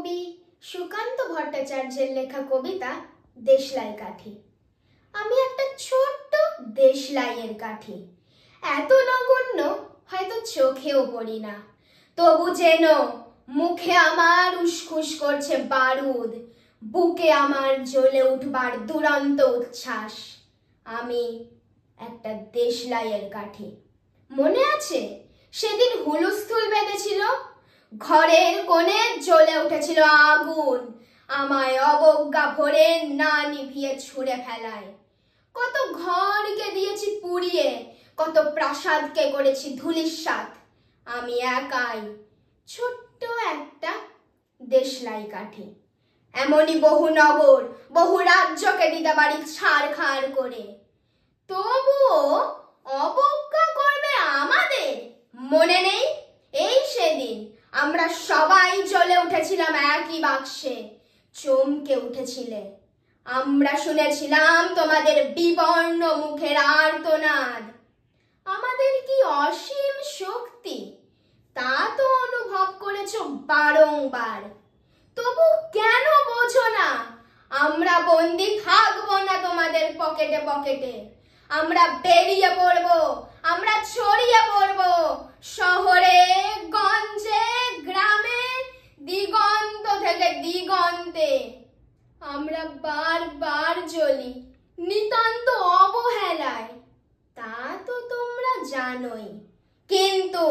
কবি সুকান্ত ভট্টাচার্যের লেখা কবিতা দেশলাই কাঠি। আমি একটা ছোট্ট দেশলাইয়ের কাঠি, এত নগণ্য হয়তো চোখেও পড়ি না, তবু যেন মুখে আমার উসখুস করছে বারুদ, বুকে আমার জ্বলে উঠবার দুরন্ত উচ্ছ্বাস। আমি একটা দেশলাইয়ের কাঠি। মনে আছে সেদিন হুলস্থুল বেঁধেছিল, ঘরের কোণে জ্বলে উঠেছিল আগুন, আমায় অবজ্ঞা ভরে না নিভিয়ে ছুঁড়ে ফেলায়। কত ঘরকে দিয়েছি পুড়িয়ে, কত প্রাসাদকে করেছি ধূলিসাৎ, আমি একাই ছোট্ট একটা দেশলাই কাঠি। এমনই বহু নগর, বহু রাজ্যকে দিতে পারি ছাড়খাড় করে, তবুও অবজ্ঞা করবে আমাদের। মনে নেই এই সেদিন আমরা সবাই জ্বলে উঠেছিলাম একই বাক্সে, চমকে উঠেছিলে। আমরা শুনেছিলাম তোমাদের বিবর্ণ মুখের আর্তনাদ। আমাদের কি অসীম শক্তি তা তো অনুভব করেছো বারংবার, তবু কেন বোঝো না আমরা বন্দি থাকবো না তোমাদের পকেটে পকেটে। আমরা বেরিয়ে পড়বো, আমরা ছড়িয়ে পড়বো শহরে গঞ্জে গ্রামে, দিগন্ত থেকে দিগন্তে। আমরা বারবার জ্বলি নিতান্ত অবহেলায়, তা তো তোমরা জানোই, কিন্তু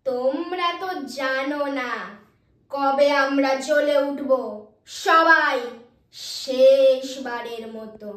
তোমরা তো জানো না কবে আমরা জ্বলে উঠবো সবাই শেষবারের মতো।